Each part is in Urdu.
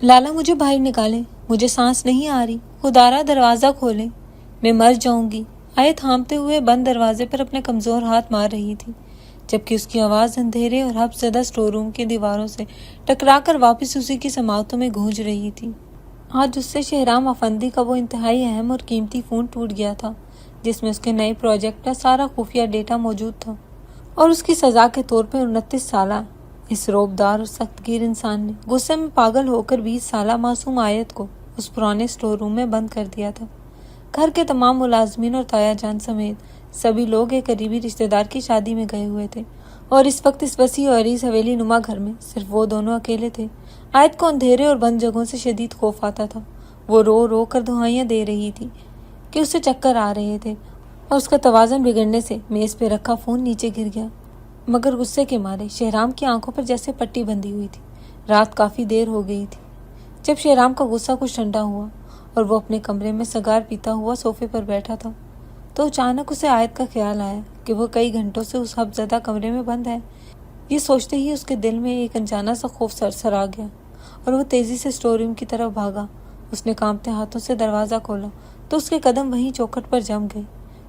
لالا مجھے باہر نکالیں، مجھے سانس نہیں آ رہی، خدارا دروازہ کھولیں، میں مر جاؤں گی۔ آیت تھامتے ہوئے بند دروازے پر اپنے کمزور ہاتھ مار رہی تھی، جبکہ اس کی آواز اندھیرے اور حبس زدہ اسٹور روم کی دیواروں سے ٹکرا کر واپس اسی کی سماعتوں میں گونج رہی تھی۔ آج اس سے شہرام افندی کا وہ انتہائی اہم اور قیمتی فون ٹوٹ گیا تھا جس میں اس کے نئے پروجیکٹ کا سارا خفیہ ڈیٹا موجود تھا، اور اس کی سزا کے طور پر 29 سالہ اس روبدار اور سخت گیر انسان نے غصے میں پاگل ہو کر 20 سالہ معصوم آیت کو اس پرانے اسٹور روم میں بند کر دیا تھا۔ گھر کے تمام ملازمین اور تایا جان سمیت سبھی لوگ ایک قریبی رشتہ دار کی شادی میں گئے ہوئے تھے، اور اس وقت اس وسیع اور عریض حویلی نما گھر میں صرف وہ دونوں اکیلے تھے۔ آیت کو اندھیرے اور بند جگہوں سے شدید خوف آتا تھا۔ وہ رو رو کر دہائیاں دے رہی تھی کہ اسے چکر آ رہے تھے، اور اس کا توازن بگڑنے سے میز پہ رکھا فون نیچے گر گیا۔ مگر غصے کے مارے شہرام کی آنکھوں پر جیسے پٹی بندھی ہوئی تھی۔ رات کافی دیر ہو گئی تھی۔ جب شہرام کا غصہ کچھ ٹھنڈا ہوا اور وہ اپنے کمرے میں سگار پیتا ہوا صوفے پر بیٹھا تھا تو اچانک اسے آیت کا خیال آیا کہ وہ کئی گھنٹوں سے اس حبس زدہ کمرے میں بند ہے۔ یہ سوچتے ہی اس کے دل میں ایک انجانا سا خوف سرسر آ گیا، اور وہ تیزی سے اسٹور روم کی طرف بھاگا۔ اس نے کانپتے ہاتھوں سے دروازہ کھولا تو اس کے قدم وہیں چوکھٹ پر جم گئے۔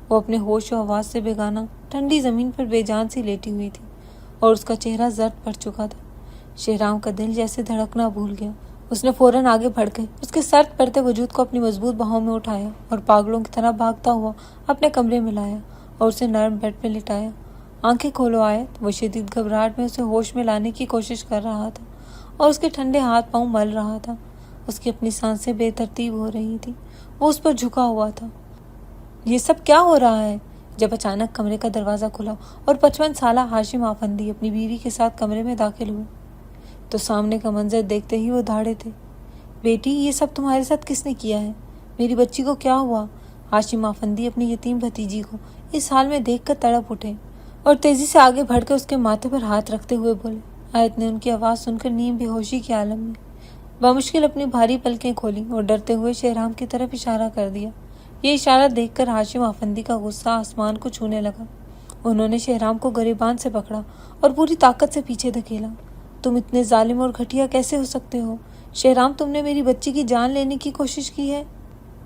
وہ اپنے ہوش و حواس سے بیگانہ ٹھنڈی زمین پر بے جان سی لیٹی ہوئی تھی، اور اس کا چہرہ زرد پڑ چکا تھا۔ شہرام کا دل جیسے دھڑکنا بھول گیا۔ اس نے فوراً آگے بڑھ کے اس کے سرد پڑتے وجود کو اپنی مضبوط باہوں میں اٹھایا اور پاگلوں کی طرح بھاگتا ہوا اپنے کمرے میں لایا اور اسے نرم بیڈ پہ لٹایا۔ آنکھیں کھولو آیت۔ وہ شدید گھبراہٹ میں اسے ہوش میں لانے کی کوشش کر رہا تھا اور اس کے ٹھنڈے ہاتھ پاؤں مل رہا تھا۔ اس کی اپنی سانسیں بے ترتیب ہو رہی تھی۔ وہ اس پر جھکا ہوا تھا۔ یہ سب کیا ہو رہا ہے؟ جب اچانک کمرے کا دروازہ کھلا اور 55 سالہ ہاشم آفندی اپنی بیوی کے ساتھ کمرے میں داخل ہوئے تو سامنے کا منظر دیکھتے ہی وہ دھاڑے تھے۔ بیٹی، یہ سب تمہارے ساتھ کس نے کیا ہے؟ میری بچی کو کیا ہوا؟ ہاشم آفندی اپنی یتیم بھتیجی کو اس حال میں دیکھ کر تڑپ اٹھے اور تیزی سے آگے بڑھ کر اس کے ماتھے پر ہاتھ رکھتے ہوئے بولے۔ آیت نے ان کی آواز سن کر نیم بے ہوشی کے عالم میں بمشکل اپنی بھاری پلکیں کھولی اور ڈرتے ہوئے شہرام کی طرف اشارہ کر دیا۔ یہ اشارہ دیکھ کر ہاشم آفندی کا غصہ آسمان کو چھونے لگا۔ انہوں نے شہرام کو گریبان سے پکڑا اور پوری طاقت سے پیچھے دھکیلا۔ تم اتنے ظالم اور گھٹیا کیسے ہو سکتے ہو؟ شہرام، تم نے میری بچی کی جان لینے کی کوشش کی ہے؟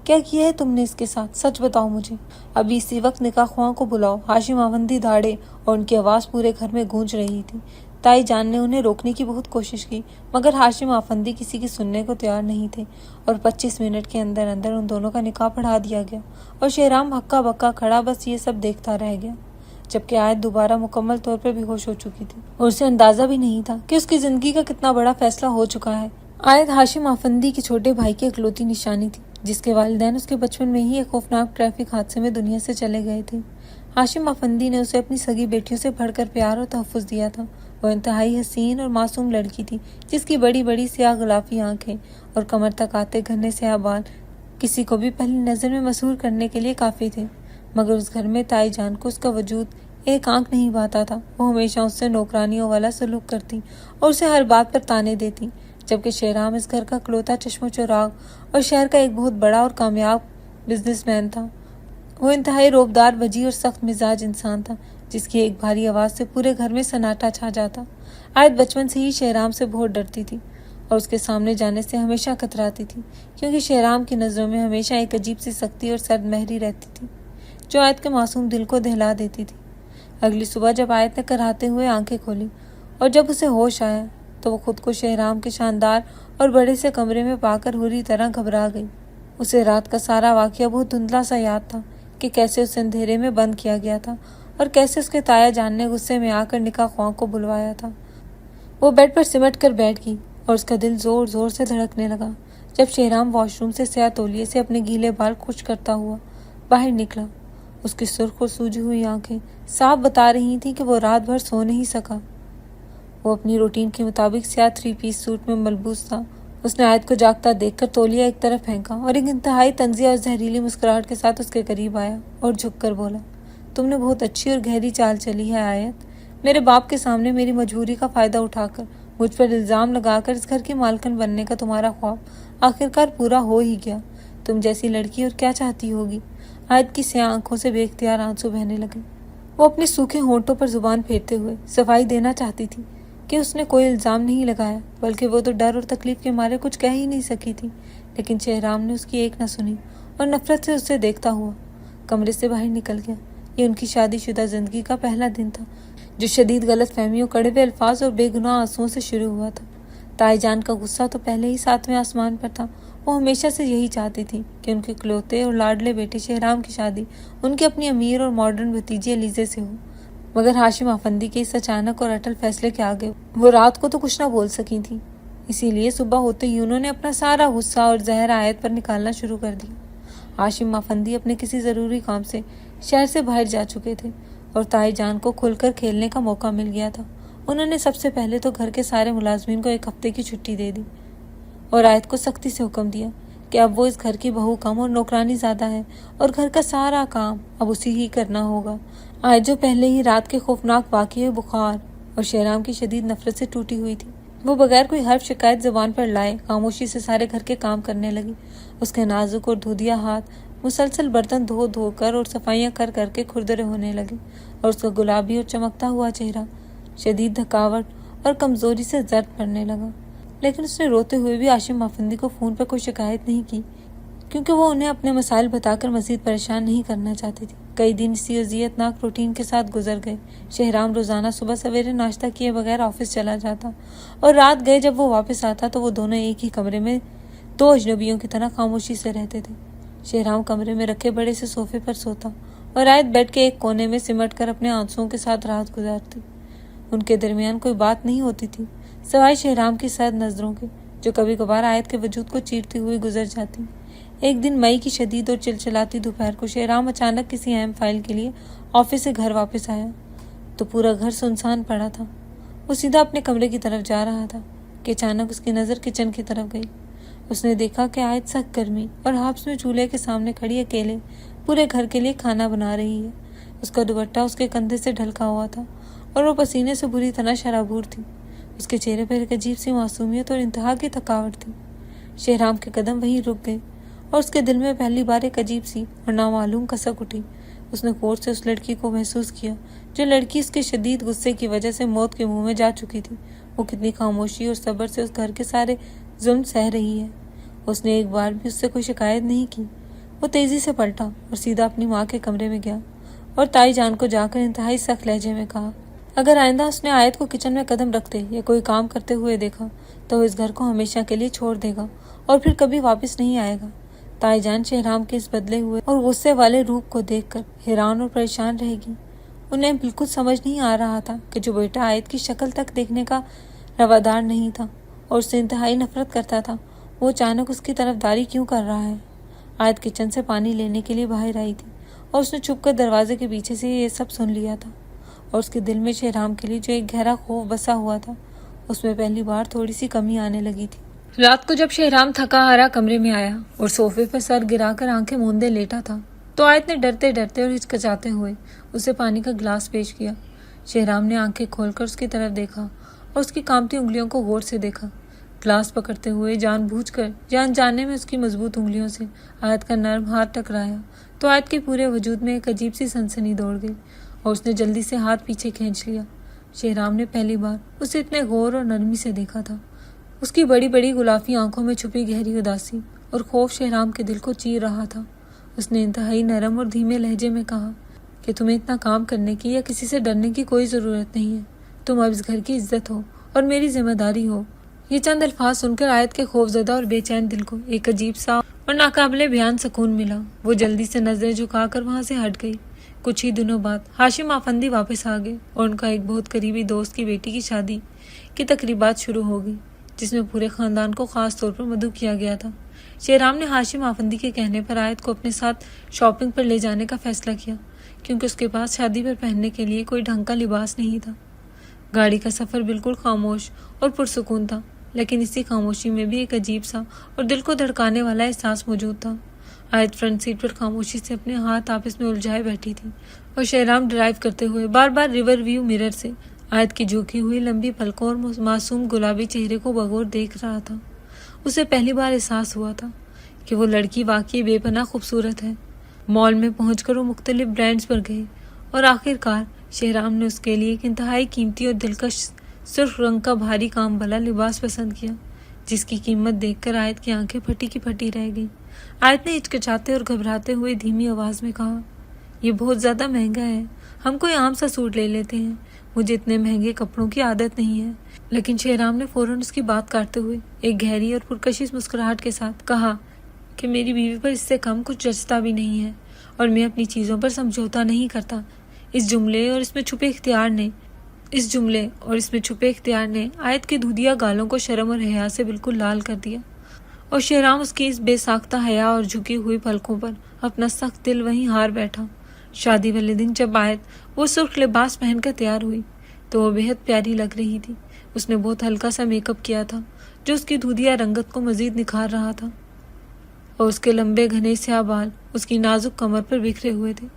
کیا کیا ہے تم نے اس کے ساتھ؟ سچ بتاؤ مجھے۔ ابھی اسی وقت نکاح خواہاں کو بلاؤ۔ ہاشم آفندی دھاڑے اور ان کی آواز پورے گھر میں گونج رہی تھی۔ تائی جان نے انہیں روکنے کی بہت کوشش کی، مگر ہاشم آفندی کسی کی سننے کو تیار نہیں تھے، اور 25 منٹ کے اندر اندر ان دونوں کا نکاح پڑھا دیا گیا، اور شہرام ہکا بکا کھڑا بس یہ سب دیکھتا رہ گیا، جبکہ آیت دوبارہ مکمل طور پر بے ہوش ہو چکی تھی اور اسے اندازہ بھی نہیں تھا کہ اس کی زندگی کا کتنا بڑا فیصلہ ہو چکا ہے۔ آیت ہاشم آفندی کے چھوٹے بھائی کی اکلوتی نشانی تھی، جس کے والدین اس کے بچپن میں ہی ایک خوفناک ٹریفک حادثے میں دنیا سے چلے گئے تھے۔ ہاشم آفندی نے اسے اپنی سگی بیٹیوں سے بڑھ کر پیار اور تحفظ دیا تھا۔ وہ انتہائی حسین اور معصوم لڑکی تھی، جس کی بڑی بڑی سیاہ غلافی آنکھیں اور کمر تک آتے گھنے سیاہ بال کسی کو بھی پہلی نظر میں مسحور کرنے کے لیے کافی تھے۔ مگر اس گھر میں تائی جان کو اس کا وجود ایک آنکھ نہیں بھاتا تھا۔ وہ ہمیشہ اس سے نوکرانیوں والا سلوک کرتی اور اسے ہر بات پر طعنے دیتی، جبکہ شہرام اس گھر کا اکلوتا چشم و چراغ اور شہر کا ایک بہت بڑا اور کامیاب بزنس مین تھا۔ وہ انتہائی روبدار، وجیح اور سخت مزاج انسان تھا، جس کی ایک بھاری آواز سے پورے گھر میں سناٹا چھا جاتا۔ آیت بچپن سے ہی شہرام سے بہت ڈرتی تھی اور اس کے سامنے جانے سے ہمیشہ کتراتی تھی، کیونکہ شہرام کی نظروں میں ہمیشہ ایک عجیب سی سختی اور سرد مہری رہتی تھی جو آیت کے معصوم دل کو دہلا دیتی تھی۔ اگلی صبح جب آیت نے کراہتے ہوئے آنکھیں کھولی اور جب اسے ہوش آیا تو وہ خود کو شہرام کے شاندار اور بڑے سے کمرے میں پا کر بری طرح گھبرا گئی۔ اسے رات کا سارا واقعہ بہت دھندلا سا یاد تھا کہ کیسے اسے اندھیرے میں بند کیا گیا تھا اور کیسے اس کے تایا جان نے غصے میں آ کر نکاح خواہاں کو بلوایا تھا۔ وہ بیڈ پر سمٹ کر بیٹھ گئی اور اس کا دل زور زور سے دھڑکنے لگا جب شہرام واش روم سے سیاہ تولیے سے اپنے گیلے بال خشک کرتا ہوا باہر نکلا۔ اس کی سرخ اور سوجی ہوئی آنکھیں صاف بتا رہی تھیں کہ وہ رات بھر سو نہیں سکا۔ وہ اپنی روٹین کے مطابق سیاہ 3 پیس سوٹ میں ملبوس تھا۔ اس نے آیت کو جاگتا دیکھ کر تولیہ ایک طرف پھینکا اور ایک انتہائی طنزیہ اور زہریلی مسکراہٹ کے ساتھ اس کے قریب آیا اور جھک کر بولا، تم نے بہت اچھی اور گہری چال چلی ہے آیت۔ میرے باپ کے سامنے میری مجبوری کا فائدہ اٹھا کر مجھ پر الزام لگا کر اس گھر کی مالکن بننے کا تمہارا خواب آخرکار پورا ہو ہی گیا۔ تم جیسی لڑکی اور کیا چاہتی ہوگی؟ آیت کی سیاہ آنکھوں سے بے اختیار آنسو بہنے لگے۔ وہ اپنے سوکھے ہونٹوں پر زبان پھیرتے ہوئے صفائی دینا چاہتی تھی کہ اس نے کوئی الزام نہیں لگایا، بلکہ وہ تو ڈر اور تکلیف کے مارے کچھ کہہ ہی نہیں سکی تھی۔ لیکن شہرام نے اس کی ایک نہ سنی اور نفرت سے اسے دیکھتا ہوا کمرے سے باہر نکل گیا۔ یہ ان کی شادی شدہ زندگی کا پہلا دن تھا، جو شدید غلط فہمیوں، کڑوے ہوئے الفاظ اور بے گناہ آنسوؤں سے شروع ہوا تھا۔ تائی جان کا غصہ تو پہلے ہی 7ویں آسمان پر تھا۔ وہ ہمیشہ سے یہی چاہتی تھی کہ ان کے اکلوتے اور لاڈلے بیٹے شہرام کی شادی ان کی اپنی امیر اور ماڈرن بھتیجی علیزے سے ہو، مگر ہاشم افندی کے اس اچانک اور اٹل فیصلے کے آگے وہ رات کو تو کچھ نہ بول سکی تھی۔ اسی لیے صبح ہوتے ہی انہوں نے اپنا سارا غصہ اور زہر آیت پر نکالنا شروع کر دیا۔ ہاشم افندی اپنے کسی ضروری کام سے شہر سے باہر جا چکے تھے اور تائی جان کو کھل کر کھیلنے کا موقع مل گیا تھا۔ انہوں نے سب سے پہلے تو گھر کے سارے ملازمین کو 1 ہفتے کی چھٹی دے دی اور آیت کو سختی سے حکم دیا کہ اب وہ اس گھر کی بہو کم اور نوکرانی زیادہ ہے اور گھر کا سارا کام اب اسی ہی کرنا ہوگا۔ آیت جو پہلے ہی رات کے خوفناک واقعے، بخار اور شہرام کی شدید نفرت سے ٹوٹی ہوئی تھی، وہ بغیر کوئی حرف شکایت زبان پر لائے خاموشی سے سارے گھر کے کام کرنے لگی۔ اس کے نازک اور دھودیا ہاتھ مسلسل برتن دھو دھو کر اور صفائیاں کر کر کے کھردرے ہونے لگے اور اس کا گلابی اور چمکتا ہوا چہرہ شدید تھکاوٹ اور کمزوری سے زرد پڑنے لگا۔ لیکن اس نے روتے ہوئے بھی ہاشم افندی کو فون پر کوئی شکایت نہیں کی، کیونکہ وہ انہیں اپنے مسائل بتا کر مزید پریشان نہیں کرنا چاہتی تھی۔ کئی دن اسی اذیت ناک روٹین کے ساتھ گزر گئے۔ شہرام روزانہ صبح سویرے ناشتہ کیے بغیر آفس چلا جاتا اور رات گئے جب وہ واپس آتا تو وہ دونوں ایک ہی کمرے میں 2 اجنبیوں کی طرح خاموشی سے رہتے تھے۔ شہرام کمرے میں رکھے بڑے سے صوفے پر سوتا اور آیت بیڈ کے ایک کونے میں سمٹ کر اپنے آنسوؤں کے ساتھ رات گزارتی۔ ان کے درمیان کوئی بات نہیں ہوتی تھی سوائے شہرام کی سرد نظروں کے، جو کبھی کبھار آیت کے وجود کو چیرتی ہوئی گزر جاتی۔ ایک دن مئی کی شدید اور چلچلاتی دوپہر کو شہرام اچانک کسی اہم فائل کے لیے آفس سے گھر واپس آیا تو پورا گھر سنسان پڑا تھا۔ وہ سیدھا اپنے کمرے کی طرف جا رہا تھا کہ اچانک اس کی نظر کچن کی طرف گئی۔ اس نے دیکھا کہ آیت سخت گرمی اور ہاپس میں چولہے کے سامنے کھڑی اکیلے پورے گھر کے لیے کھانا بنا رہی ہے۔ اس کا دوپٹہ اس کے کندھے سے ڈھلکا ہوا تھا اور وہ پسینے سے بری طرح شرابور تھی۔ اس کے چہرے پر ایک عجیب سی معصومیت اور انتہا کی تھکاوٹ تھی۔ شہرام کے قدم وہیں رک گئے اور اس کے دل میں پہلی بار ایک عجیب سی اور نامعلوم کسک اٹھی۔ اس نے غور سے اس لڑکی کو محسوس کیا، جو لڑکی اس کے شدید غصے کی وجہ سے موت کے منہ میں جا چکی تھی۔ وہ کتنی خاموشی اور صبر سے اس گھر کے سارے ظلم سہ رہی ہے۔ اس نے ایک بار بھی اس سے کوئی شکایت نہیں کی۔ وہ تیزی سے پلٹا اور سیدھا اپنی ماں کے کمرے میں گیا اور تائی جان کو جا کر انتہائی سخت لہجے میں کہا اگر آئندہ اس نے آیت کو کچن میں قدم رکھتے یا کوئی کام کرتے ہوئے دیکھا تو وہ اس گھر کو ہمیشہ کے لیے چھوڑ دے گا اور پھر کبھی واپس نہیں آئے گا۔ تائی جان شہرام کے اس بدلے ہوئے اور غصے والے روپ کو دیکھ کر حیران اور پریشان رہ گی۔ انہیں بالکل سمجھ نہیں آ رہا تھا کہ جو بیٹا آیت کی شکل تک دیکھنے کا روادار نہیں تھا اور اس سے انتہائی نفرت کرتا تھا، وہ اچانک اس کی طرف داری کیوں کر رہا ہے۔ آیت کچن سے پانی لینے کے لیے باہر آئی تھی اور اس نے چھپ کر دروازے کے پیچھے سے یہ سب سن لیا تھا اور اس کے دل میں شہرام کے لیے جو ایک گہرا خوف بسا ہوا تھا، اس میں پہلی بار تھوڑی سی کمی آنے لگی تھی۔ رات کو جب شہرام تھکا ہارا کمرے میں آیا اور صوفے پر سر گرا کر آنکھیں موندے لیٹا تھا تو آیت نے ڈرتے ڈرتے اور ہچکچاتے ہوئے اسے پانی کا گلاس پیش کیا۔ شہرام نے آنکھیں کھول کر اس کی طرف دیکھا اور اس کی کانپتی انگلیوں کو غور سے دیکھا۔ گلاس پکڑتے ہوئے جان بوجھ کر یا انجانے میں اس کی مضبوط انگلیوں سے آیت کا نرم ہاتھ ٹکرایا تو آیت کے پورے وجود میں ایک عجیب سی سنسنی دوڑ گئی اور اس نے جلدی سے ہاتھ پیچھے کھینچ لیا۔ شہرام نے پہلی بار اسے اتنے غور اور نرمی سے دیکھا تھا۔ اس کی بڑی بڑی گلافی آنکھوں میں چھپی گہری اداسی اور خوف شہرام کے دل کو چیر رہا تھا۔ اس نے انتہائی نرم اور دھیمے لہجے میں کہا کہ تمہیں اتنا کام کرنے کی یا کسی سے ڈرنے کی کوئی ضرورت نہیں ہے۔ تم اب اس گھر کی عزت ہو اور میری ذمہ داری ہو۔ یہ چند الفاظ سن کر آیت کے خوفزدہ اور بے چین دل کو ایک عجیب سا اور ناقابل بیان سکون ملا۔ وہ جلدی سے نظریں جھکا کر وہاں سے ہٹ گئی۔ کچھ ہی دنوں بعد ہاشم افندی واپس آ گئے اور ان کا ایک بہت قریبی دوست کی بیٹی کی شادی کی تقریبات شروع ہو گئی، جس میں پورے خاندان کو خاص طور پر مدعو کیا گیا تھا۔ شہرام نے ہاشم افندی کے کہنے پر آیت کو اپنے ساتھ شاپنگ پر لے جانے کا فیصلہ کیا، کیونکہ اس کے پاس شادی پر پہننے کے لیے کوئی ڈھنگ کا لباس نہیں تھا۔ گاڑی کا سفر بالکل خاموش اور پرسکون تھا، لیکن اسی خاموشی میں بھی ایک عجیب سا اور دل کو دھڑکانے والا احساس موجود تھا۔ آیت فرنٹ سیٹ پر خاموشی سے اپنے ہاتھ آپس میں الجھائے بیٹھی تھی اور شہرام ڈرائیو کرتے ہوئے بار بار ریور ویو مرر سے آیت کی جھکی ہوئی لمبی پلکوں اور معصوم گلابی چہرے کو بغور دیکھ رہا تھا۔ اسے پہلی بار احساس ہوا تھا کہ وہ لڑکی واقعی بے پناہ خوبصورت ہے۔ مال میں پہنچ کر وہ مختلف برانڈز پر گئے اور آخر کار شہرام نے اس کے لیے ایک انتہائی قیمتی اور دلکش سرخ رنگ کا بھاری کام والا لباس پسند کیا، جس کی قیمت دیکھ کر آیت کی آنکھیں پھٹی کی پھٹی رہ گئیں۔ آیت نے ہچکچاتے اور گھبراتے ہوئے دھیمی آواز میں کہا، یہ بہت زیادہ مہنگا ہے، ہم کوئی عام سا سوٹ لے لیتے ہیں، مجھے اتنے مہنگے کپڑوں کی عادت نہیں ہے۔ لیکن شہرام نے فوراً اس کی بات کاٹتے ہوئے ایک گہری اور پرکشش مسکراہٹ کے ساتھ کہا کہ میری بیوی پر اس سے کم کچھ جچتا بھی نہیں ہے، اور میں اپنی چیزوں پر سمجھوتا نہیں کرتا۔ اس جملے اور اس میں چھپے اختیار نے آیت کے دودھیا گالوں کو شرم اور حیا سے بالکل لال کر دیا، اور شہرام اس کی اس بے ساختہ حیا اور جھکی ہوئی پلکوں پر اپنا سخت دل وہیں ہار بیٹھا۔ شادی والے دن جب آیت وہ سرخ لباس پہن کر تیار ہوئی تو وہ بہت پیاری لگ رہی تھی۔ اس نے بہت ہلکا سا میک اپ کیا تھا جو اس کی دودھیا رنگت کو مزید نکھار رہا تھا، اور اس کے لمبے گھنے سیاہ بال اس کی نازک کمر پر بکھرے ہوئے تھے۔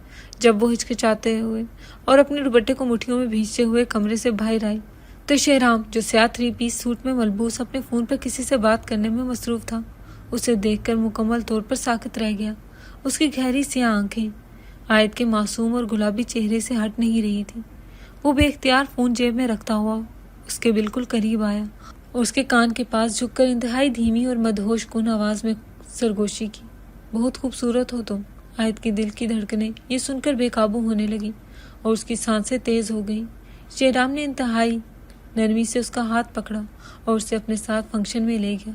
جب وہ ہچکچاتے ہوئے اور اپنے دوپٹے کو مٹھیوں میں بھینچتے ہوئے کمرے سے باہر آئی تو شہرام، جو سیاہ 3 پیس سوٹ میں ملبوس اپنے فون پر کسی سے بات کرنے میں مصروف تھا، اسے دیکھ کر مکمل طور پر ساکت رہ گیا۔ اس کی گہری سیاہ آنکھیں آیت کے معصوم اور گلابی چہرے سے ہٹ نہیں رہی تھی۔ وہ بے اختیار فون جیب میں رکھتا ہوا اس کے بالکل قریب آیا اور اس کے کان کے پاس جھک کر انتہائی دھیمی اور مدہوش کن آواز میں سرگوشی کی، بہت خوبصورت ہو تم۔ آیت کے دل کی دھڑکنیں یہ سن کر بے قابو ہونے لگی اور اس کی سانسیں تیز ہو گئیں۔ شہرام نے انتہائی نرمی سے اس کا ہاتھ پکڑا اور اسے اپنے ساتھ فنکشن میں لے گیا،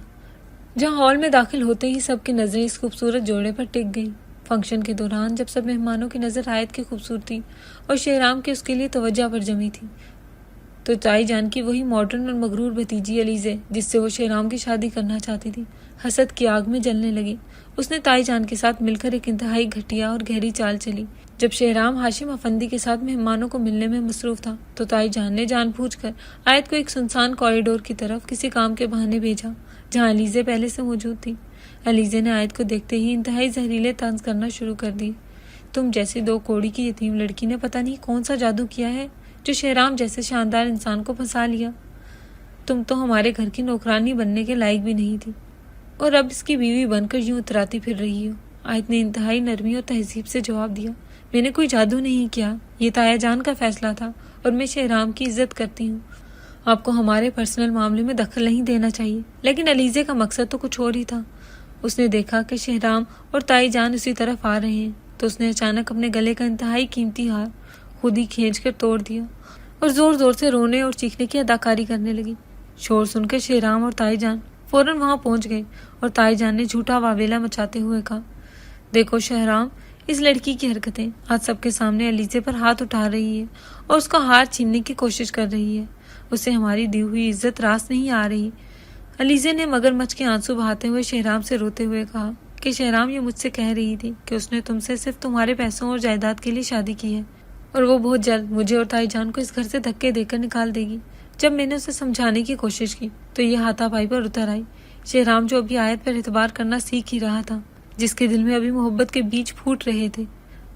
جہاں ہال میں داخل ہوتے ہی سب کی نظریں اس خوبصورت جوڑے پر ٹک گئیں۔ فنکشن کے دوران جب سب مہمانوں کی نظر آیت کی خوبصورتی اور شہرام کی اس کے لیے توجہ پر جمی تھی تو تائی جان کی وہی ماڈرن اور مغرور بھتیجی علیزے، جس سے وہ شہرام کی شادی کرنا چاہتی تھی، حسد کی آگ میں جلنے لگی۔ اس نے تائی جان کے ساتھ مل کر ایک انتہائی گھٹیا اور گہری چال چلی۔ جب شہرام ہاشم افندی کے ساتھ مہمانوں کو ملنے میں مصروف تھا تو تائی جان نے جان بوجھ کر آیت کو ایک سنسان کوریڈور کی طرف کسی کام کے بہانے بھیجا جہاں علیزے پہلے سے موجود تھی۔ علیزے نے آیت کو دیکھتے ہی انتہائی زہریلے طنز کرنا شروع کر دیے۔ تم جیسی 2 کوڑی کی یتیم لڑکی نے پتہ نہیں کون سا جادو کیا ہے جو شہرام جیسے شاندار انسان کو پھنسا لیا۔ تم تو ہمارے گھر کی نوکرانی بننے کے لائق بھی نہیں تھی، اور اب اس کی بیوی بن کر یوں اتراتی پھر رہی ہو۔ آیت نے انتہائی نرمی اور تہذیب سے جواب دیا، میں نے کوئی جادو نہیں کیا، یہ تایا جان کا فیصلہ تھا، اور میں شہرام کی عزت کرتی ہوں۔ آپ کو ہمارے پرسنل معاملے میں دخل نہیں دینا چاہیے۔ لیکن علیزے کا مقصد تو کچھ اور ہی تھا۔ اس نے دیکھا کہ شہرام اور تائی جان اسی طرف آ رہے ہیں تو اس نے اچانک اپنے گلے کا انتہائی قیمتی ہار خود ہی کھینچ کر توڑ دیا اور زور زور سے رونے اور چیخنے کی اداکاری کرنے لگی۔ شور سن کر شہرام اور تائی جان فوراً وہاں پہنچ گئے اور تائی جان نے جھوٹا واویلا مچاتے ہوئے کہا، دیکھو شہرام، اس لڑکی کی حرکتیں آج سب کے سامنے علیزے پر ہاتھ اٹھا رہی ہے اور اس کا ہار چھیننے کی کوشش کر رہی ہے۔ اسے ہماری دی ہوئی عزت راس نہیں آ رہی۔ علیزے نے مگر مچھ کے آنسو بہاتے ہوئے شہرام سے روتے ہوئے کہا کہ شہرام، یہ مجھ سے کہہ رہی تھی کہ اس نے تم سے صرف تمہارے پیسوں اور جائیداد کے لیے شادی کی ہے، اور وہ بہت جلد مجھے اور تائی جان کو اس گھر سے دھکے دے کر نکال دے گی۔ جب میں نے اسے سمجھانے کی کوشش کی تو یہ ہاتھا پائی پر اتر آئی۔ شہرام، جو ابھی آیت پر اعتبار کرنا سیکھ ہی رہا تھا، جس کے دل میں ابھی محبت کے بیج پھوٹ رہے تھے،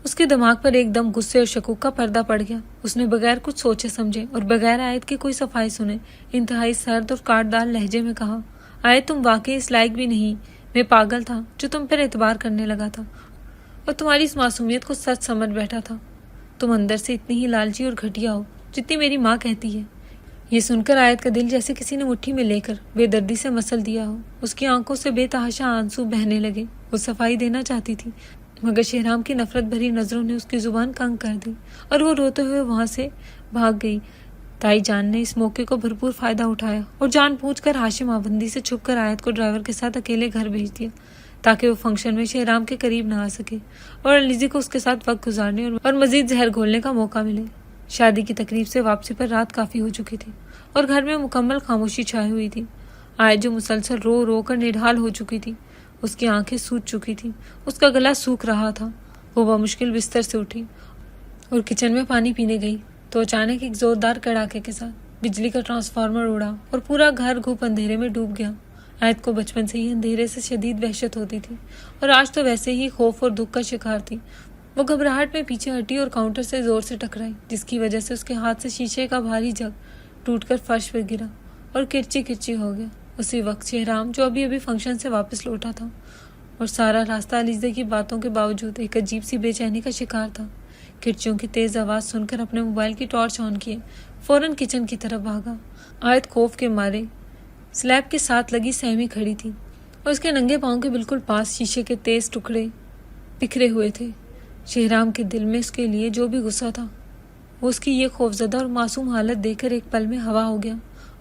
اس کے دماغ پر ایک دم غصے اور شکوک کا پردہ پڑ گیا۔ اس نے بغیر کچھ سوچے سمجھے اور بغیر آیت کی کوئی صفائی سنے انتہائی سرد اور کاٹدار لہجے میں کہا، آیت، تم واقعی اس لائق بھی نہیں۔ میں پاگل تھا جو تم پر اعتبار کرنے لگا تھا اور تمہاری اس معصومیت کو سچ سمجھ بیٹھا تھا۔ تم اندر سے اتنی ہی لالچی اور گھٹیا ہو جتنی میری ماں کہتی ہے۔ یہ سن کر آیت کا دل جیسے کسی نے مٹھی میں لے کر بے دردی سے مسل دیا ہو۔ اس کی آنکھوں سے بے تحاشا آنسو بہنے لگے۔ وہ صفائی دینا چاہتی تھی مگر شہرام کی نفرت بھری نظروں نے اس کی زبان کنگ کر دی اور وہ روتے ہوئے وہاں سے بھاگ گئی۔ تائی جان نے اس موقع کو بھرپور فائدہ اٹھایا اور جان بوجھ کر ہاشم آبندی سے چھپ کر آیت کو ڈرائیور کے ساتھ اکیلے گھر بھیج دیا تاکہ وہ فنکشن میں شہرام کے قریب نہ آ سکے اور علیزے کو اس کے ساتھ وقت گزارنے اور مزید زہر گھولنے کا موقع ملے۔ شادی کی تقریب سے واپسی پر رات کافی ہو چکی تھی اور گھر میں مکمل خاموشی چھائی ہوئی تھی۔ آیت، جو مسلسل رو رو کر نڈھال ہو چکی تھی، اس کی آنکھیں سوج چکی تھیں، اس کا گلا سوکھ رہا تھا۔ وہ بمشکل بستر سے اٹھی اور کچن میں پانی پینے گئی تو اچانک ایک زوردار کڑاکے کے ساتھ بجلی کا ٹرانسفارمر اڑا اور پورا گھر گھوپ اندھیرے میں ڈوب گیا۔ آیت کو بچپن سے ہی اندھیرے سے شدید وحشت ہوتی تھی اور آج تو ویسے ہی خوف اور دکھ کا شکار تھی۔ وہ گھبراہٹ میں پیچھے ہٹی اور کاؤنٹر سے زور سے ٹکرائی، جس کی وجہ سے اس کے ہاتھ سے شیشے کا بھاری جگ ٹوٹ کر فرش پر گرا اور کرچی کرچی ہو گیا۔ اسی وقت شہرام، جو ابھی فنکشن سے واپس لوٹا تھا اور سارا راستہ علیزے کی باتوں کے باوجود ایک عجیب سی بے چینی کا شکار تھا، کرچیوں کی تیز آواز سن کر اپنے موبائل کی ٹارچ آن کیے فوراً کچن کی طرف بھاگا۔ آیت خوف کے مارے سلیب کے ساتھ لگی سہمی کھڑی تھی اور اس کے ننگے پاؤں کے بالکل پاس شیشے کے تیز ٹکڑے بکھرے ہوئے تھے۔ شہرام کے دل میں اس کے لیے جو بھی غصہ تھا وہ اس کی یہ خوفزدہ اور معصوم حالت دیکھ کر ایک پل میں ہوا ہو گیا۔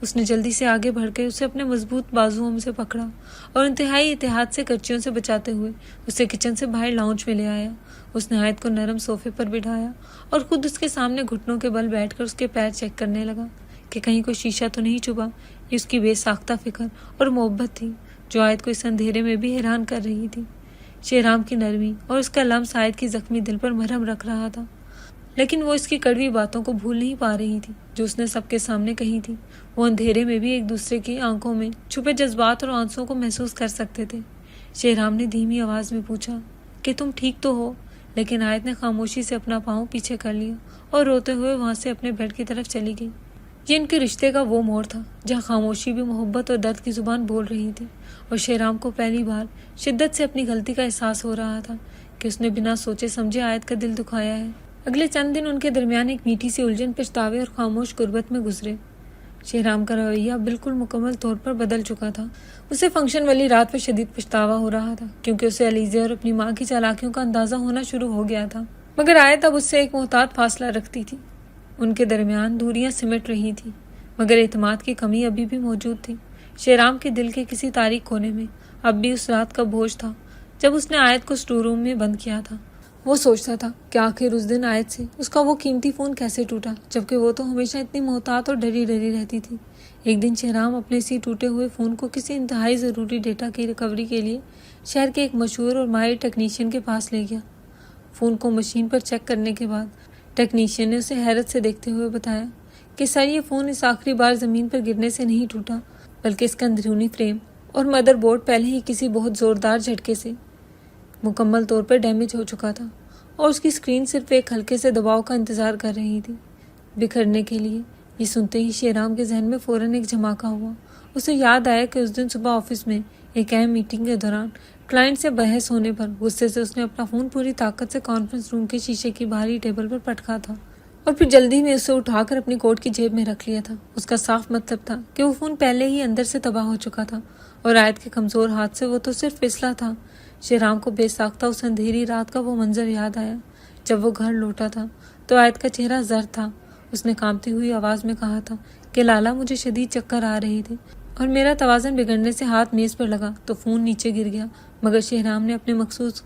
اس نے جلدی سے آگے بڑھ کر اسے اپنے مضبوط بازوؤں سے پکڑا اور انتہائی احتیاط سے کرچیوں سے بچاتے ہوئے اسے کچن سے باہر لاؤنج میں لے آیا۔ اس نے آیت کو نرم صوفے پر بٹھایا اور خود اس کے سامنے گھٹنوں کے بل بیٹھ کر اس کے پیر چیک کرنے لگا کہ کہیں کوئی شیشہ تو نہیں چبھا۔ یہ اس کی بے ساختہ فکر اور محبت تھی جو آیت کو اس اندھیرے میں بھی حیران کر رہی تھی۔ شہرام کی نرمی اور اس کا لمس آیت کی زخمی دل پر مرہم رکھ رہا تھا، لیکن وہ اس کی کڑوی باتوں کو بھول نہیں پا رہی تھی جو اس نے سب کے سامنے کہی تھی۔ وہ اندھیرے میں بھی ایک دوسرے کی آنکھوں میں چھپے جذبات اور آنسوؤں کو محسوس کر سکتے تھے۔ شہرام نے دھیمی آواز میں پوچھا کہ تم ٹھیک تو ہو؟ لیکن آیت نے خاموشی سے اپنا پاؤں پیچھے کر لیا اور روتے ہوئے وہاں سے اپنے بیڈ کی طرف چلی گئی۔ یہ ان کے رشتے کا وہ موڑ تھا جہاں خاموشی بھی محبت اور درد کی زبان بول رہی تھی، اور شہرام کو پہلی بار شدت سے اپنی غلطی کا احساس ہو رہا تھا کہ اس نے بنا سوچے سمجھے آیت کا دل دکھایا ہے۔ اگلے چند دن ان کے درمیان ایک میٹھی سی الجھن، پچھتاوے اور خاموش غربت میں گزرے۔ شہرام کا رویہ بالکل مکمل طور پر بدل چکا تھا۔ اسے فنکشن والی رات پر شدید پچھتاوا ہو رہا تھا کیونکہ اسے علیزے اور اپنی ماں کی چالاکیوں کا اندازہ ہونا شروع ہو گیا تھا، مگر آیت اب اس سے ایک محتاط فاصلہ رکھتی تھی۔ ان کے درمیان دوریاں سمٹ رہی تھی مگر اعتماد کی کمی ابھی بھی موجود تھی۔ شہرام کے دل کے کسی تاریک کونے میں اب بھی اس رات کا بوجھ تھا جب اس نے آیت کو اسٹور روم میں بند کیا تھا۔ وہ سوچتا تھا کہ آخر اس دن آیت سے اس کا وہ قیمتی فون کیسے ٹوٹا، جبکہ وہ تو ہمیشہ اتنی محتاط اور ڈری ڈری رہتی تھی۔ ایک دن شہرام اپنے اسی ٹوٹے ہوئے فون کو کسی انتہائی ضروری ڈیٹا کی ریکوری کے لیے شہر کے ایک مشہور اور ماہر ٹیکنیشین کے پاس لے گیا۔ فون کو مشین پر چیک کرنے کے بعد ٹیکنیشین نے اسے حیرت سے دیکھتے ہوئے بتایا کہ سر، یہ فون اس آخری بار زمین پر گرنے سے نہیں ٹوٹا، بلکہ اس کا اندرونی فریم اور مدر بورڈ پہلے ہی کسی بہت زوردار جھٹکے سے مکمل طور پر ڈیمیج ہو چکا تھا اور اس کی اسکرین صرف ایک ہلکے سے دباؤ کا انتظار کر رہی تھی بکھرنے کے لیے۔ یہ سنتے ہی شہرام کے ذہن میں فوراً ایک جھماکہ ہوا۔ اسے یاد آیا کہ اس دن صبح آفس میں ایک اہم میٹنگ کے دوران کلائنٹ سے بحث ہونے پر غصے سے اس نے اپنا فون پوری طاقت سے کانفرنس روم کے شیشے کی باہری ٹیبل پر پٹکا تھا اور پھر جلدی میں اسے اٹھا کر اپنی کوٹ کی جیب میں رکھ لیا تھا۔ اس کا صاف مطلب تھا کہ وہ فون پہلے ہی اندر سے تباہ ہو چکا تھا اور آیت کے کمزور ہاتھ سے وہ تو صرف پھسلا تھا۔ شہرام کو بے ساختہ اس اندھیری رات کا وہ منظر یاد آیا جب وہ گھر لوٹا تھا تو آیت کا چہرہ زرد تھا۔ اس نے کانپتی ہوئی آواز میں کہا تھا کہ لالا، مجھے شدید چکر آ رہے تھے اور میرا توازن بگڑنے سے ہاتھ میز پر لگا تو فون نیچے گر گیا، مگر شہرام نے اپنے مخصوص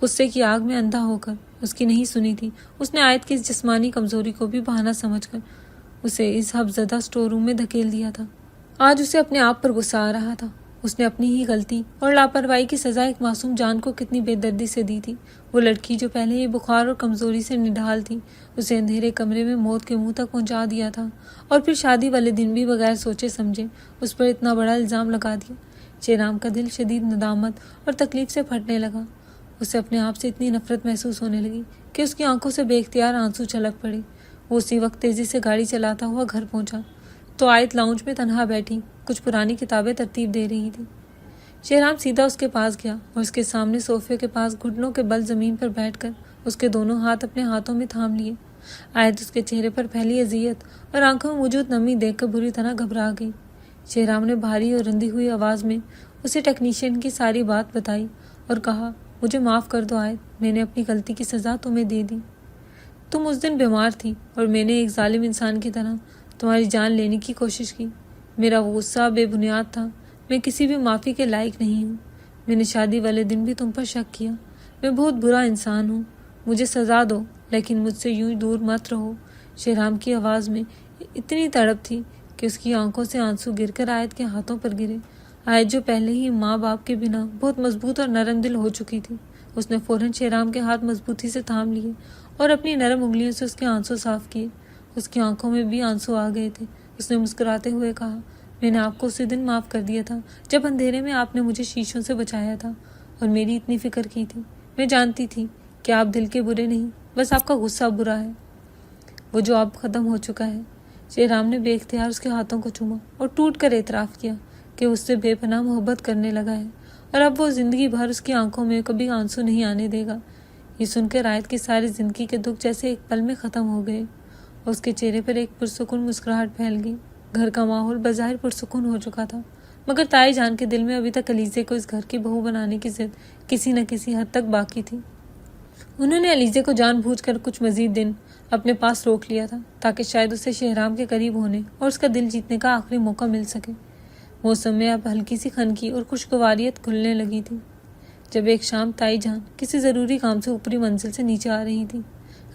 غصے کی آگ میں اندھا ہو کر اس کی نہیں سنی تھی۔ اس نے آیت کی اس جسمانی کمزوری کو بھی بہانہ سمجھ کر اسے اس حفظدہ اسٹور روم میں دھکیل دیا تھا۔ آج اسے اپنے آپ پر غصہ آ رہا تھا۔ اس نے اپنی ہی غلطی اور لاپرواہی کی سزا ایک معصوم جان کو کتنی بے دردی سے دی تھی۔ وہ لڑکی جو پہلے ہی بخار اور کمزوری سے نڈھال تھی، اسے اندھیرے کمرے میں موت کے منہ تک پہنچا دیا تھا اور پھر شادی والے دن بھی بغیر سوچے سمجھے اس پر اتنا بڑا الزام لگا دیا۔ شہرام کا دل شدید ندامت اور تکلیف سے پھٹنے لگا۔ اسے اپنے آپ سے اتنی نفرت محسوس ہونے لگی کہ اس کی آنکھوں سے بے اختیار آنسو چھلک پڑے۔ وہ اسی وقت تیزی سے گاڑی چلاتا ہوا گھر پہنچا تو آیت لاؤنج میں تنہا بیٹھی کچھ پرانی کتابیں ترتیب دے رہی تھی۔ شہرام سیدھا اس کے پاس گیا اور اس کے سامنے صوفے کے پاس گھٹنوں کے بل زمین پر بیٹھ کر اس کے دونوں ہاتھ اپنے ہاتھوں میں تھام لیے۔ آیت اس کے چہرے پر پھیلی اذیت اور آنکھوں میں موجود نمی دیکھ کر بری طرح گھبرا گئی۔ شہرام نے بھاری اور رندی ہوئی آواز میں اسے ٹیکنیشین کی ساری بات بتائی اور کہا، مجھے معاف کر دو آیت، میں نے اپنی غلطی کی سزا تمہیں دے دی۔ تم اس دن بیمار تھی اور میں نے ایک ظالم انسان کی طرح تمہاری جان لینے کی کوشش کی۔ میرا وہ غصہ بے بنیاد تھا۔ میں کسی بھی معافی کے لائق نہیں ہوں۔ میں نے شادی والے دن بھی تم پر شک کیا۔ میں بہت برا انسان ہوں۔ مجھے سزا دو لیکن مجھ سے یوں دور مت رہو۔ شہرام کی آواز میں اتنی تڑپ تھی کہ اس کی آنکھوں سے آنسو گر کر آیت کے ہاتھوں پر گرے۔ آیت جو پہلے ہی ماں باپ کے بنا بہت مضبوط اور نرم دل ہو چکی تھی، اس نے فوراً شہرام کے ہاتھ مضبوطی سے تھام لیے اور اپنی نرم انگلیوں سے اس کے آنسو صاف کیے۔ اس کی آنکھوں میں بھی آنسو آ گئے تھے۔ اس نے مسکراتے ہوئے کہا، میں نے آپ کو اسی دن معاف کر دیا تھا جب اندھیرے میں آپ نے مجھے شیشوں سے بچایا تھا اور میری اتنی فکر کی تھی۔ میں جانتی تھی کہ آپ دل کے برے نہیں، بس آپ کا غصہ برا ہے، وہ جو اب ختم ہو چکا ہے۔ شہرام نے بے اختیار اس کے ہاتھوں کو چوما اور ٹوٹ کر اعتراف کیا کہ اس سے بے پناہ محبت کرنے لگا ہے اور اب وہ زندگی بھر اس کی آنکھوں میں کبھی آنسو نہیں آنے دے گا۔ یہ سن کر آیت کی ساری زندگی کے دکھ جیسے ایک پل میں ختم ہو گئے۔ اس کے چہرے پر ایک پرسکون مسکراہٹ پھیل گئی۔ گھر کا ماحول بظاہر پرسکون ہو چکا تھا، مگر تائی جان کے دل میں ابھی تک علیزے کو اس گھر کی بہو بنانے کی ضد کسی نہ کسی حد تک باقی تھی۔ انہوں نے علیزے کو جان بوجھ کر کچھ مزید دن اپنے پاس روک لیا تھا تاکہ شاید اسے شہرام کے قریب ہونے اور اس کا دل جیتنے کا آخری موقع مل سکے۔ موسم میں اب ہلکی سی خنکی اور خوشگواریت کھلنے لگی تھی۔ جب ایک شام تائی جان کسی ضروری کام سے اوپری منزل سے نیچے آ رہی تھی،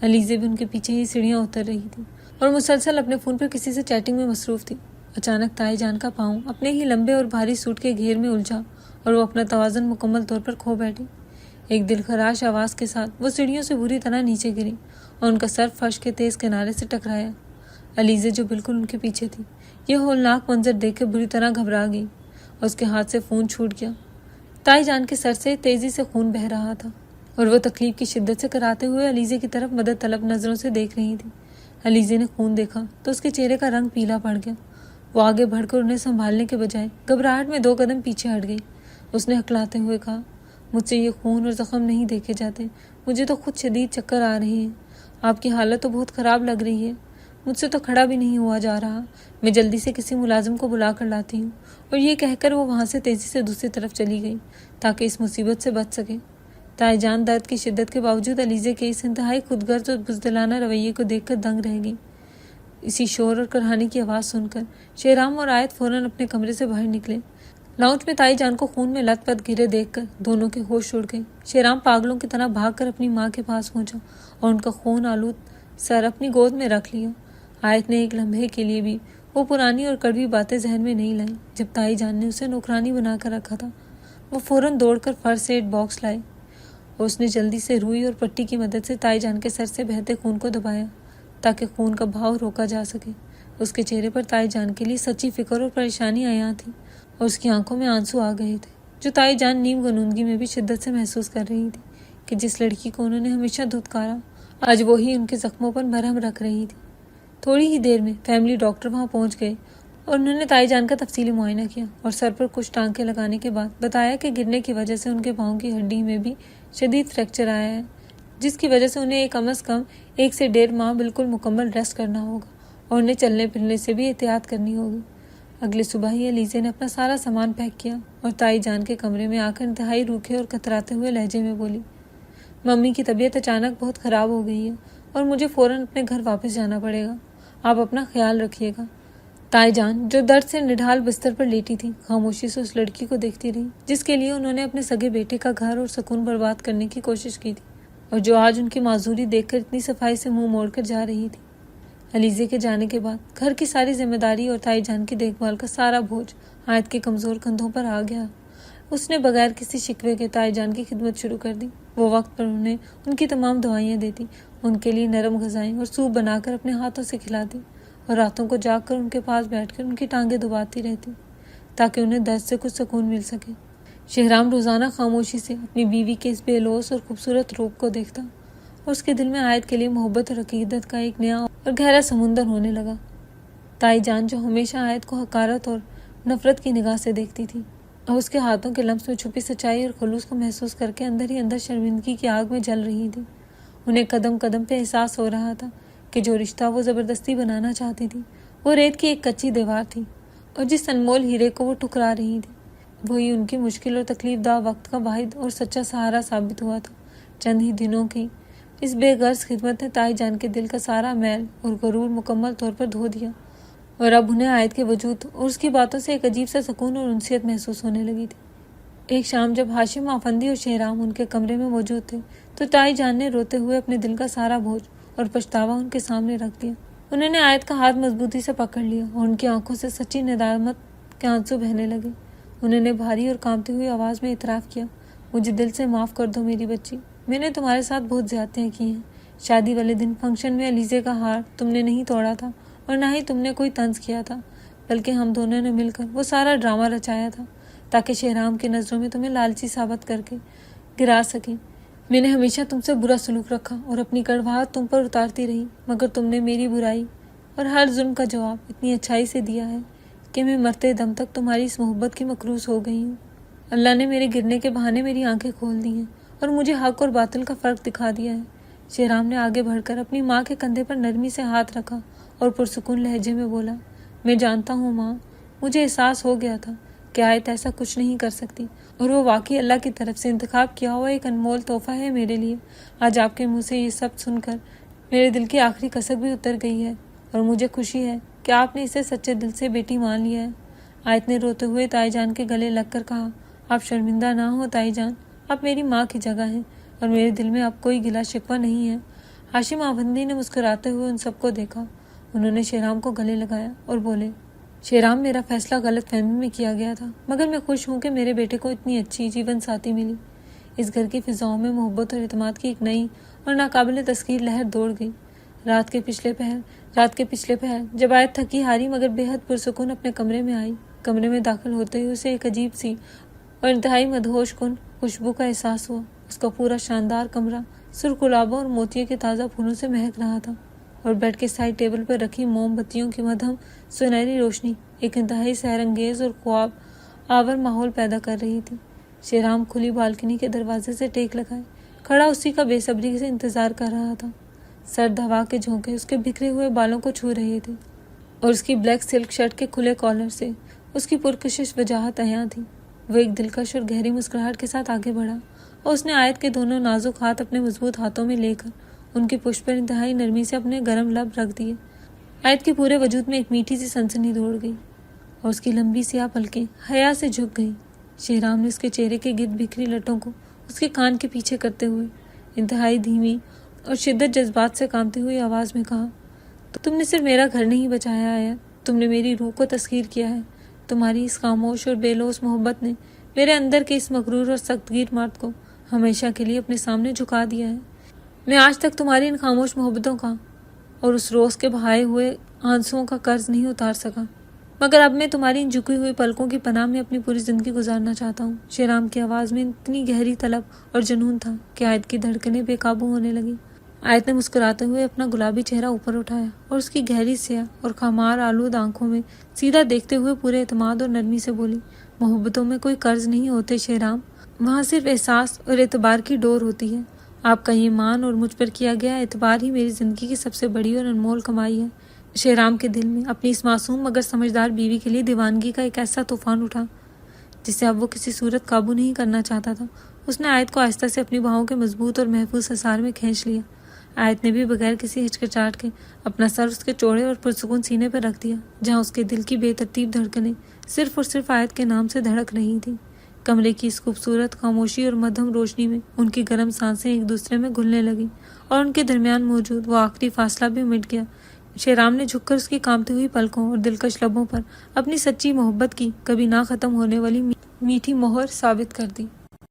علیزے بھی ان کے پیچھے ہی سیڑھیاں اتر رہی تھی اور مسلسل اپنے فون پر کسی سے چیٹنگ میں مصروف تھی۔ اچانک تائی جان کا پاؤں اپنے ہی لمبے اور بھاری سوٹ کے گھیر میں الجھا اور وہ اپنا توازن مکمل طور پر کھو بیٹھی۔ ایک دلخراش آواز کے ساتھ وہ سیڑھیوں سے بری طرح نیچے گری اور ان کا سر فرش کے تیز کنارے سے ٹکرایا۔ علیزے جو بالکل ان کے پیچھے تھی، یہ ہولناک منظر دیکھ کے بری طرح گھبرا گئی اور اس کے ہاتھ سے فون چھوٹ گیا۔ تائی جان کے سر سے تیزی سے خون بہہ رہا تھا اور وہ تکلیف کی شدت سے کراتے ہوئے علیزے کی طرف مدد طلب نظروں سے دیکھ رہی تھی۔ علیزے نے خون دیکھا تو اس کے چہرے کا رنگ پیلا پڑ گیا۔ وہ آگے بڑھ کر انہیں سنبھالنے کے بجائے گھبراہٹ میں 2 قدم پیچھے ہٹ گئی۔ اس نے ہکلاتے ہوئے کہا، مجھ سے یہ خون اور زخم نہیں دیکھے جاتے، مجھے تو خود شدید چکر آ رہے ہیں۔ آپ کی حالت تو بہت خراب لگ رہی ہے، مجھ سے تو کھڑا بھی نہیں ہوا جا رہا، میں جلدی سے کسی ملازم کو بلا کر لاتی ہوں۔ اور یہ کہہ کر وہ وہاں سے تیزی سے دوسری طرف چلی گئی تاکہ اس مصیبت سے بچ سکے۔ تائی جان درد کی شدت کے باوجود علیزے کے اس انتہائی خود غرض اور بزدلانہ رویے کو دیکھ کر دنگ رہ گئی۔ اسی شور اور کرہانے کی آواز سن کر شہرام اور آیت فوراً اپنے کمرے سے باہر نکلے۔ لاؤنج میں تائی جان کو خون میں لت پت گرے دیکھ کر دونوں کے ہوش اڑ گئے۔ شہرام پاگلوں کی طرح بھاگ کر اپنی ماں کے پاس پہنچا اور ان کا خون آلود سر اپنی گود میں رکھ لیا۔ آیت نے ایک لمحے کے لیے بھی وہ پرانی اور کڑوی باتیں ذہن میں نہیں لائیں جب تائی جان نے اسے نوکرانی بنا کر رکھا تھا۔ وہ فوراً دوڑ کر فرسٹ ایڈ باکس لائے اور اس نے جلدی سے روئی اور پٹی کی مدد سے تائی جان کے سر سے بہتے خون کو دبایا تاکہ خون کا بہاؤ روکا جا سکے۔ اس کے چہرے پر تائی جان کے لیے سچی فکر اور پریشانی عیاں تھی اور اس کی آنکھوں میں آنسو آ گئے تھے جو تائی جان نیم غنودگی میں بھی شدت سے محسوس کر رہی تھی کہ جس لڑکی کو انہوں نے ہمیشہ دھتکارا آج وہی ان کے زخموں پر مرہم رکھ رہی تھی۔ تھوڑی ہی دیر میں فیملی ڈاکٹر وہاں پہنچ گئے اور انہوں نے تائی جان کا تفصیلی معائنہ کیا اور سر پر کچھ ٹانکے لگانے کے بعد بتایا کہ گرنے کی وجہ سے ان کے پاؤں کی ہڈی میں بھی شدید فریکچر آیا ہے، جس کی وجہ سے انہیں کم از کم 1 سے 1.5 ماہ بالکل مکمل ریسٹ کرنا ہوگا اور انہیں چلنے پھرنے سے بھی احتیاط کرنی ہوگی۔ اگلے صبح ہی علیزے نے اپنا سارا سامان پیک کیا اور تائی جان کے کمرے میں آ کر انتہائی روکھے اور کتراتے ہوئے لہجے میں بولی، ممی کی طبیعت اچانک بہت خراب ہو گئی ہے اور مجھے فوراً اپنے گھر واپس جانا پڑے گا، آپ اپنا خیال رکھیے گا۔ تائی جان جو درد سے نڈھال بستر پر لیٹی تھی خاموشی سے اس لڑکی کو دیکھتی رہی جس کے لیے انہوں نے اپنے سگے بیٹے کا گھر اور سکون برباد کرنے کی کوشش کی تھی اور جو آج ان کی معذوری دیکھ کر اتنی صفائی سے منہ موڑ کر جا رہی تھی۔ علیزے کے جانے کے بعد گھر کی ساری ذمہ داری اور تائی جان کی دیکھ بھال کا سارا بوجھ آیت کے کمزور کندھوں پر آ گیا۔ اس نے بغیر کسی شکوے کے تائی جان کی خدمت شروع کر دی۔ وہ وقت پر انہیں ان کی تمام دوائیاں دیتی، ان کے لیے نرم غذائیں اور سوپ بنا کر اپنے ہاتھوں سے کھلاتی اور راتوں کو جاگ کر ان کے پاس بیٹھ کر ان کی ٹانگیں دباتی رہتی تاکہ انہیں درد سے کچھ سکون مل سکے۔ شہرام روزانہ خاموشی سے اپنی بیوی کے اس بے لوث اور خوبصورت روپ کو دیکھتا اور اس کے دل میں آیت کے لیے محبت اور عقیدت کا ایک نیا اور گہرا سمندر ہونے لگا۔ تائی جان جو ہمیشہ آیت کو حقارت اور نفرت کی نگاہ سے دیکھتی تھی اور اس کے ہاتھوں کے لمس میں چھپی سچائی اور خلوص کو محسوس کر کے اندر ہی اندر شرمندگی کی آگ میں جل رہی تھی، انہیں قدم قدم پہ احساس ہو رہا تھا کہ جو رشتہ وہ زبردستی بنانا چاہتی تھی وہ ریت کی ایک کچی دیوار تھی اور جس انمول ہیرے کو وہ ٹھکرا رہی تھی وہی ان کی مشکل اور تکلیف دہ وقت کا واحد اور سچا سہارا ثابت ہوا تھا۔ چند ہی دنوں کی اس بے غرض خدمت نے تائی جان کے دل کا سارا میل اور غرور مکمل طور پر دھو دیا اور اب انہیں آیت کے وجود اور اس کی باتوں سے ایک عجیب سا سکون اور انسیت محسوس ہونے لگی تھی۔ ایک شام جب ہاشم آفندی اور شہرام ان کے کمرے میں موجود تھے تو تائی جان نے روتے ہوئے اپنے دل کا سارا بوجھ اور پچھتاوا ان کے سامنے رکھ دیا۔ انہوں نے آیت کا ہاتھ مضبوطی سے پکڑ لیا اور ان کی آنکھوں سے سچی ندامت کے آنسو بہنے لگے۔ انہوں نے بھاری اور کانپتی ہوئی آواز میں اعتراف کیا، مجھے دل سے معاف کر دو میری بچی، میں نے تمہارے ساتھ بہت زیادتیاں کی ہیں۔ شادی والے دن فنکشن میں علیزے کا ہار تم نے نہیں توڑا تھا اور نہ ہی تم نے کوئی طنز کیا تھا، بلکہ ہم دونوں نے مل کر وہ سارا ڈرامہ رچایا تھا تاکہ شہرام کی نظروں میں تمہیں لالچی ثابت کر کے گرا سکیں۔ میں نے ہمیشہ تم سے برا سلوک رکھا اور اپنی کڑواہٹ تم پر اتارتی رہی، مگر تم نے میری برائی اور ہر ظلم کا جواب اتنی اچھائی سے دیا ہے کہ میں مرتے دم تک تمہاری اس محبت کی مقروض ہو گئی ہوں۔ اللہ نے میرے گرنے کے بہانے میری آنکھیں کھول دی ہیں اور مجھے حق اور باطل کا فرق دکھا دیا ہے۔ شیرام نے آگے بڑھ کر اپنی ماں کے کندھے پر نرمی سے ہاتھ رکھا اور پرسکون لہجے میں بولا، میں جانتا ہوں ماں، مجھے احساس ہو گیا تھا کہ آیت ایسا کچھ نہیں کر سکتی، اور وہ واقعی اللہ کی طرف سے انتخاب کیا ہوا ایک انمول تحفہ ہے میرے لیے۔ آج آپ کے منہ سے یہ سب سن کر میرے دل کی آخری کسک بھی اتر گئی ہے، اور مجھے خوشی ہے کہ آپ نے اسے سچے دل سے بیٹی مان لیا ہے۔ آیت نے روتے ہوئے تائی جان کے گلے لگ کر کہا، آپ شرمندہ نہ ہو تائی جان، آپ میری ماں کی جگہ ہیں اور میرے دل میں اب کوئی گلا شکوہ نہیں ہے۔ ہاشم آوندی نے مسکراتے ہوئے ان سب کو دیکھا۔ انہوں نے شیرام کو گلے لگایا اور بولے، شیرام، میرا فیصلہ غلط فہمی میں کیا گیا تھا، مگر میں خوش ہوں کہ میرے بیٹے کو اتنی اچھی جیون ساتھی ملی۔ اس گھر کی فضاؤں میں محبت اور اعتماد کی ایک نئی اور ناقابل تسخیر لہر دوڑ گئی۔ رات کے پچھلے پہر جب آیت تھکی ہاری مگر بے حد پرسکون اپنے کمرے میں آئی، کمرے میں داخل ہوتے ہی اسے ایک عجیب سی اور انتہائی مدہوش کن خوشبو کا احساس ہوا۔ اس کا پورا شاندار کمرہ سرخ گلابوں اور موتیے کے تازہ پھولوں سے مہک رہا تھا، اور بیڈ کے سائڈ ٹیبل پر رکھی موم بتیوں کی مدھم سنہری روشنی ایک انتہائی سحر انگیز اور خواب آور ماحول پیدا کر رہی تھی۔ شیرام کھلی بالکنی کے دروازے سے ٹیک لگائے کھڑا اسی کا بے صبری سے انتظار کر رہا تھا۔ سرد ہوا کے جھونکے اس کے بکھرے ہوئے بالوں کو چھو رہے تھے، اور اس کی بلیک سلک شرٹ کے کھلے کالر سے اس کی پرکشش وجاہت عیاں تھی۔ وہ ایک دلکش اور گہری مسکراہٹ کے ساتھ آگے بڑھا، اور اس نے آیت کے دونوں نازک ہاتھ اپنے مضبوط ہاتھوں میں لے کر ان کی پشت پر انتہائی نرمی سے اپنے گرم لب رکھ دیے۔ آیت کے پورے وجود میں ایک میٹھی سی سنسنی دوڑ گئی، اور اس کی لمبی سیاہ پلکیں حیا سے جھک گئیں۔ شیرام نے اس کے چہرے کے گرد بکھری لٹوں کو اس کے کان کے پیچھے کرتے ہوئے انتہائی دھیمی اور شدت جذبات سے کانپتی ہوئی آواز میں کہا، تم نے صرف میرا گھر نہیں بچایا آیت، تم نے میری روح کو تسخیر کیا ہے۔ تمہاری اس خاموش اور بے لوث محبت نے میرے اندر کے اس مغرور اور سخت گیر مرد کو ہمیشہ کے لیے اپنے سامنے جھکا دیا ہے۔ میں آج تک تمہاری ان خاموش محبتوں کا اور اس روز کے بہائے ہوئے آنسوؤں کا قرض نہیں اتار سکا، مگر اب میں تمہاری ان جھکی ہوئی پلکوں کی پناہ میں اپنی پوری زندگی گزارنا چاہتا ہوں۔ شیرام کی آواز میں اتنی گہری طلب اور جنون تھا کہ آیت کی دھڑکنیں بے قابو ہونے لگی۔ آیت نے مسکراتے ہوئے اپنا گلابی چہرہ اوپر اٹھایا اور اس کی گہری سیاہ اور خمار آلود آنکھوں میں سیدھا دیکھتے ہوئے پورے اعتماد اور نرمی سے بولی، محبتوں میں کوئی قرض نہیں ہوتے شیرام، وہاں صرف احساس اور اعتبار کی ڈور ہوتی ہے۔ آپ کا یہ مان اور مجھ پر کیا گیا اعتبار ہی میری زندگی کی سب سے بڑی اور انمول کمائی ہے۔ شیرام کے دل میں اپنی اس معصوم مگر سمجھدار بیوی کے لیے دیوانگی کا ایک ایسا طوفان اٹھا جسے اب وہ کسی صورت قابو نہیں کرنا چاہتا تھا۔ اس نے آیت کو آہستہ سے اپنی باہوں کے مضبوط اور محفوظ حصار میں کھینچ لیا۔ آیت نے بھی بغیر کسی ہچکچاہٹ کے اپنا سر اس کے چوڑے اور پرسکون سینے پر رکھ دیا، جہاں اس کے دل کی بے ترتیب دھڑکنیں صرف اور صرف آیت کے نام سے دھڑک رہی تھیں۔ کمرے کی اس خوبصورت خاموشی اور مدھم روشنی میں ان کی گرم سانسیں ایک دوسرے میں گھلنے لگیں، اور ان کے درمیان موجود وہ آخری فاصلہ بھی مٹ گیا۔ شیرام نے جھک کر اس کی کانپتی ہوئی پلکوں اور دلکش لبوں پر اپنی سچی محبت کی کبھی نہ ختم ہونے والی میٹھی مہر ثابت کر دی۔